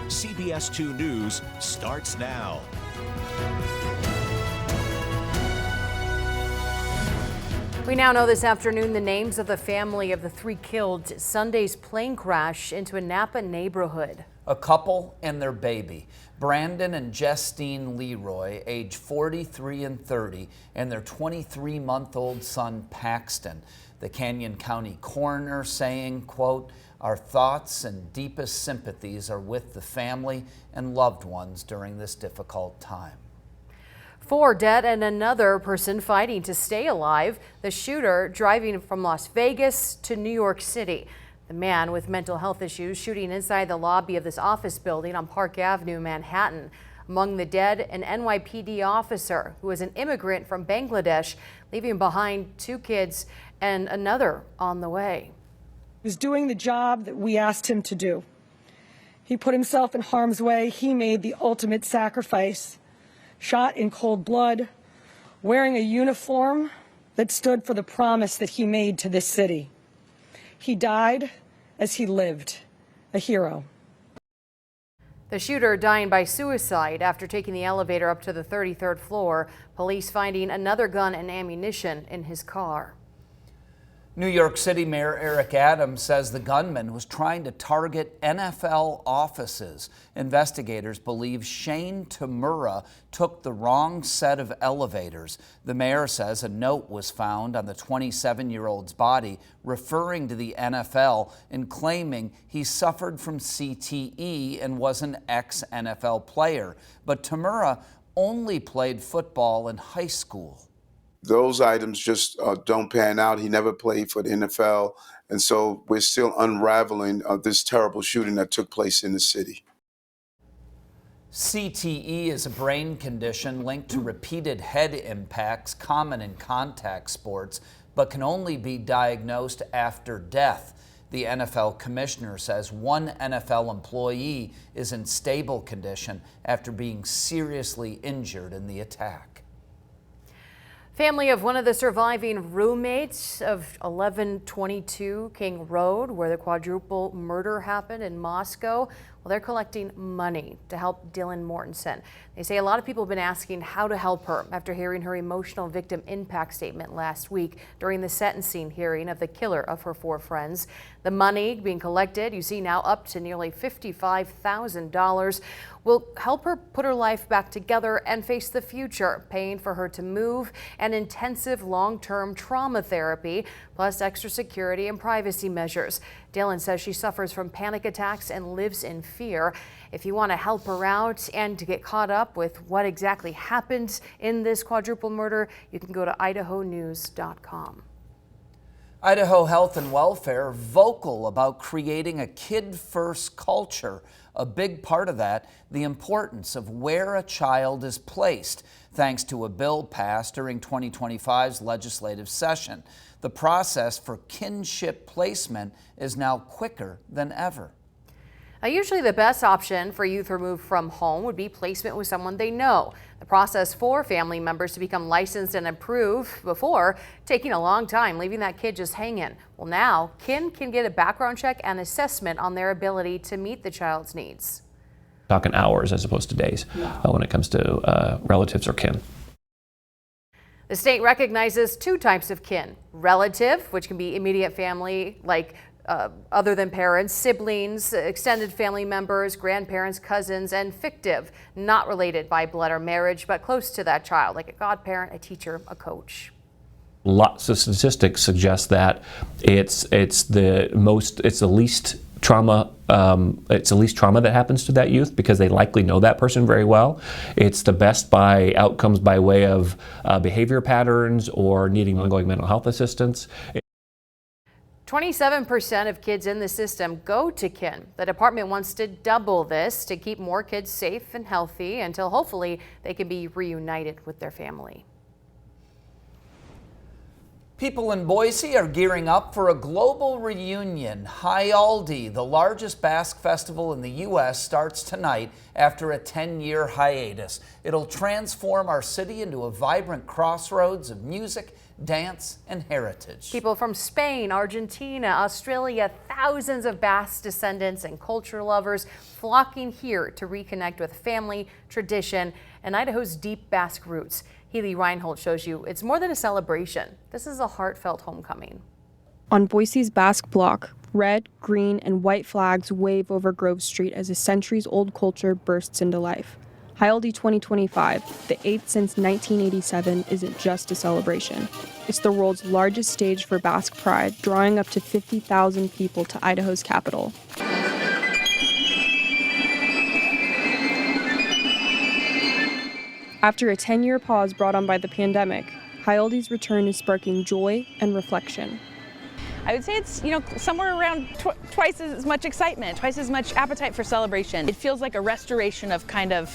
CBS 2 News starts now. We now know this afternoon the names of the family of the three killed Sunday's plane crash into a Nampa neighborhood. A couple and their baby, Brandon and Jestene Leroy, age 43 and 30, and their 23-month-old son, Paxton. The Canyon County Coroner saying, quote, "Our thoughts and deepest sympathies are with the family and loved ones during this difficult time." 4 dead and another person fighting to stay alive. The shooter driving from Las Vegas to New York City. The man with mental health issues shooting inside the lobby of this office building on Park Avenue, Manhattan. Among the dead, an NYPD officer who was an immigrant from Bangladesh, leaving behind 2 kids and another on the way. He was doing the job that we asked him to do. He put himself in harm's way. He made the ultimate sacrifice. Shot in cold blood, wearing a uniform that stood for the promise that he made to this city. He died as he lived, a hero. The shooter dying by suicide after taking the elevator up to the 33rd floor. Police finding another gun and ammunition in his car. New York City Mayor Eric Adams says the gunman was trying to target NFL offices. Investigators believe Shane Tamura took the wrong set of elevators. The mayor says a note was found on the 27-year-old's body referring to the NFL and claiming he suffered from CTE and was an ex-NFL player. But Tamura only played football in high school. Those items just don't pan out. He never played for the NFL. And so we're still unraveling this terrible shooting that took place in the city. CTE is a brain condition linked to repeated head impacts common in contact sports, but can only be diagnosed after death. The NFL commissioner says one NFL employee is in stable condition after being seriously injured in the attack. Family of one of the surviving roommates of 1122 King Road, where the quadruple murder happened in Moscow, well, they're collecting money to help Dylan Mortensen. They say a lot of people have been asking how to help her after hearing her emotional victim impact statement last week during the sentencing hearing of the killer of her 4 friends. The money being collected, you see now up to nearly $55,000, will help her put her life back together and face the future, paying for her to move and intensive long-term trauma therapy, plus extra security and privacy measures. Dylan says she suffers from panic attacks and lives in fear. If you want to help her out and to get caught up with what exactly happened in this quadruple murder, you can go to idahonews.com. Idaho Health and Welfare vocal about creating a kid-first culture. A big part of that, the importance of where a child is placed, thanks to a bill passed during 2025's legislative session. The process for kinship placement is now quicker than ever. Usually the best option for youth removed from home would be placement with someone they know. The process for family members to become licensed and approved before taking a long time, leaving that kid just hanging. Well, now kin can get a background check and assessment on their ability to meet the child's needs. Talking hours as opposed to days when it comes to relatives or kin. The state recognizes 2 types of kin: relative, which can be immediate family like other than parents, siblings, extended family members, grandparents, cousins, and fictive, not related by blood or marriage, but close to that child, like a godparent, a teacher, a coach. Lots of statistics suggest that it's the least trauma. It's the least trauma that happens to that youth because they likely know that person very well. It's the best by outcomes by way of behavior patterns or needing ongoing mental health assistance. 27% of kids in the system go to kin. The department wants to double this to keep more kids safe and healthy until hopefully they can be reunited with their family. People in Boise are gearing up for a global reunion. Jaialdi, the largest Basque festival in the U.S., starts tonight after a 10-year hiatus. It'll transform our city into a vibrant crossroads of music, dance, and heritage. People from Spain, Argentina, Australia, thousands of Basque descendants and culture lovers flocking here to reconnect with family, tradition, and Idaho's deep Basque roots. Healy Reinhold shows you it's more than a celebration. This is a heartfelt homecoming. On Boise's Basque block, red, green, and white flags wave over Grove Street as a centuries-old culture bursts into life. Jaialdi 2025, the 8th since 1987, isn't just a celebration. It's the world's largest stage for Basque pride, drawing up to 50,000 people to Idaho's capital. After a 10-year pause brought on by the pandemic, Jaialdi's return is sparking joy and reflection. I would say it's, somewhere around twice as much excitement, twice as much appetite for celebration. It feels like a restoration of kind of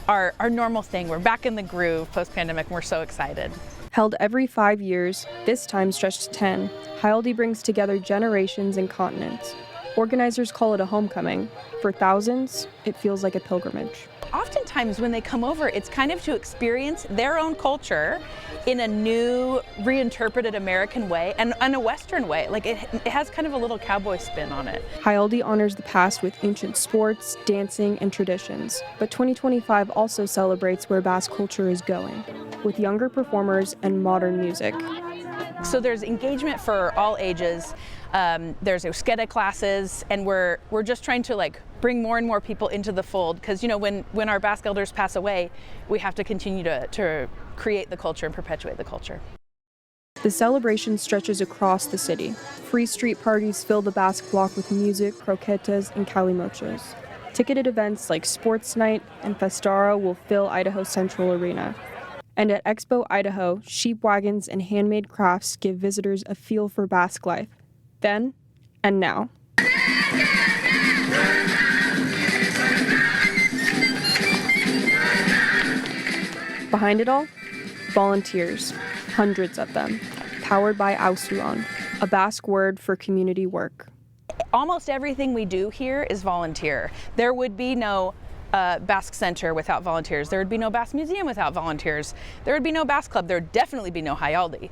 our normal thing. We're back in the groove post-pandemic, and we're so excited. Held every 5 years, this time stretched to 10, Jaialdi brings together generations and continents. Organizers call it a homecoming. For thousands, it feels like a pilgrimage. Oftentimes when they come over, it's kind of to experience their own culture in a new, reinterpreted American way and a Western way. Like it has kind of a little cowboy spin on it. Jaialdi honors the past with ancient sports, dancing, and traditions. But 2025 also celebrates where Basque culture is going, with younger performers and modern music. So there's engagement for all ages. There's Jestene classes, and we're just trying to bring more and more people into the fold, because when our Basque elders pass away, we have to continue to create the culture and perpetuate the culture. The celebration stretches across the city. Free street parties fill the Basque block with music, croquetas, and calimochos. Ticketed events like Sports Night and Festara will fill Idaho Central Arena. And at Expo Idaho, sheep wagons and handmade crafts give visitors a feel for Basque life. Then and now. Behind it all, volunteers, hundreds of them, powered by Ausuan, a Basque word for community work. Almost everything we do here is volunteer. There would be no Basque Center without volunteers. There would be no Basque Museum without volunteers. There would be no Basque Club. There would definitely be no Jaialdi.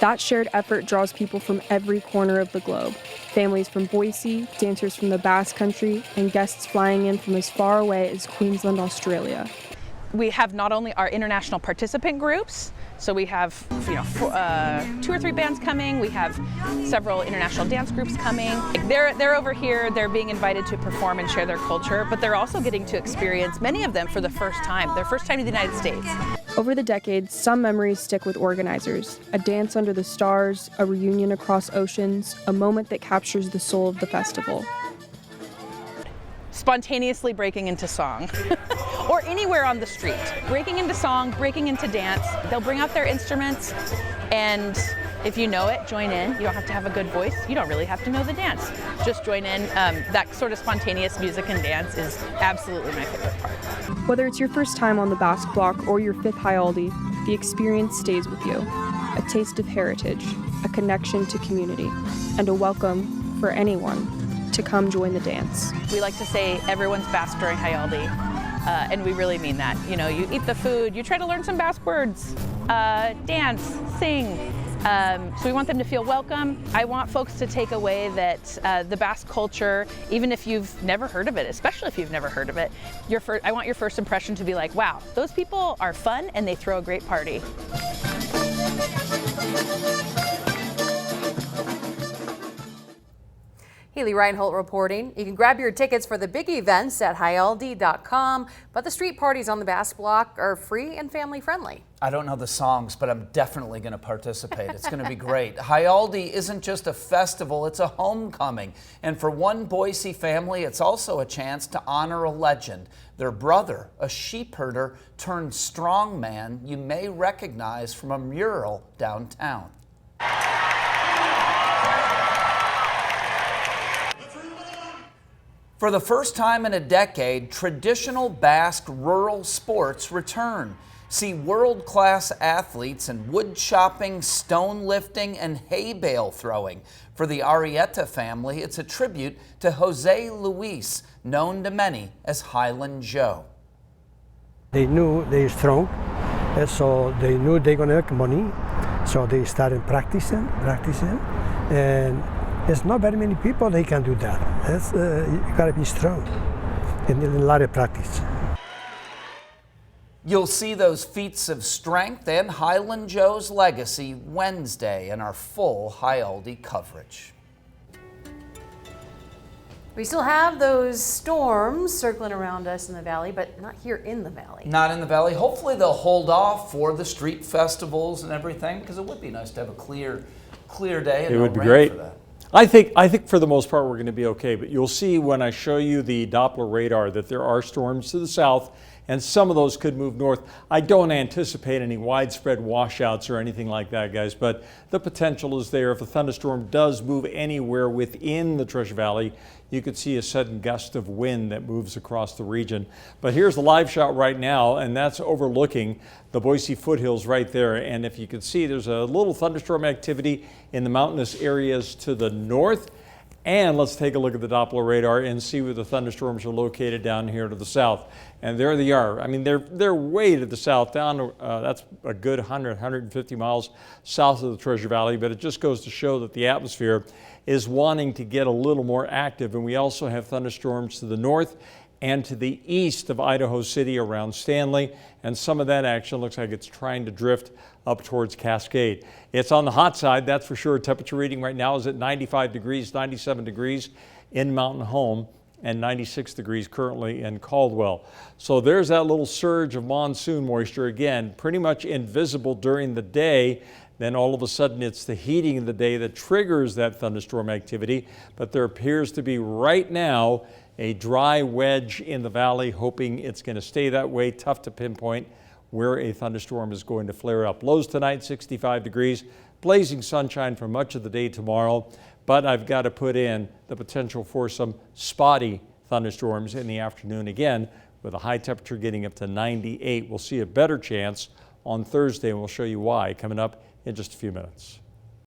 That shared effort draws people from every corner of the globe. Families from Boise, dancers from the Basque Country, and guests flying in from as far away as Queensland, Australia. We have not only our international participant groups, so we have 2 or 3 bands coming. We have several international dance groups coming. They're over here. They're being invited to perform and share their culture, but they're also getting to experience, many of them for the first time, their first time to the United States. Over the decades, some memories stick with organizers. A dance under the stars, a reunion across oceans, a moment that captures the soul of the festival. Spontaneously breaking into song. Or anywhere on the street. Breaking into song, breaking into dance. They'll bring out their instruments, and if you know it, join in. You don't have to have a good voice. You don't really have to know the dance. Just join in. That sort of spontaneous music and dance is absolutely my favorite part. Whether it's your first time on the Basque block or your 5th Jaialdi, the experience stays with you. A taste of heritage, a connection to community, and a welcome for anyone to come join the dance. We like to say everyone's Basque during Jaialdi, and we really mean that. You eat the food, you try to learn some Basque words, dance, sing. So we want them to feel welcome. I want folks to take away that the Basque culture, even if you've never heard of it, especially if you've never heard of it, I want your first impression to be like, wow, those people are fun and they throw a great party. Healy Reinhold reporting. You can grab your tickets for the big events at Jaialdi.com, but the street parties on the Basque block are free and family friendly. I don't know the songs, but I'm definitely going to participate. It's going to be great. Jaialdi isn't just a festival, it's a homecoming. And for one Boise family, it's also a chance to honor a legend. Their brother, a sheep herder turned strongman you may recognize from a mural downtown. For the first time in a decade, traditional Basque rural sports return. See world-class athletes in wood chopping, stone lifting, and hay bale throwing. For the Arrieta family, it's a tribute to Jose Luis, known to many as Highland Joe. They knew they're strong, and so they knew they're gonna make money, So they started practicing, and there's not very many people they can do that. You gotta be strong and a lot of practice. You'll see those feats of strength and Highland Joe's legacy Wednesday in our full Jaialdi coverage. We still have those storms circling around us in the valley, but not here in the valley. Not in the valley. Hopefully they'll hold off for the street festivals and everything, because it would be nice to have a clear day. And it no would be rain great. For that. I think for the most part we're going to be okay, but you'll see when I show you the Doppler radar that there are storms to the south, and some of those could move north. I don't anticipate any widespread washouts or anything like that, guys, but the potential is there. If a thunderstorm does move anywhere within the Treasure Valley, you could see a sudden gust of wind that moves across the region. But here's the live shot right now, and that's overlooking the Boise foothills right there. And if you can see, there's a little thunderstorm activity in the mountainous areas to the north. And let's take a look at the Doppler radar and see where the thunderstorms are located down here to the south. And there they are. I mean, they're way to the south, down that's a good 150 miles south of the Treasure Valley, but it just goes to show that the atmosphere is wanting to get a little more active. And we also have thunderstorms to the north and to the east of Idaho City around Stanley, and some of that action looks like it's trying to drift up towards Cascade. It's on the hot side, that's for sure. Temperature reading right now is at 95 degrees, 97 degrees in Mountain Home, and 96 degrees currently in Caldwell. So there's that little surge of monsoon moisture, again, pretty much invisible during the day. Then all of a sudden it's the heating of the day that triggers that thunderstorm activity. But there appears to be right now a dry wedge in the valley, hoping it's going to stay that way. Tough to pinpoint where a thunderstorm is going to flare up. Lows tonight, 65 degrees, blazing sunshine for much of the day tomorrow. But I've got to put in the potential for some spotty thunderstorms in the afternoon again, with a high temperature getting up to 98. We'll see a better chance on Thursday, and we'll show you why coming up in just a few minutes.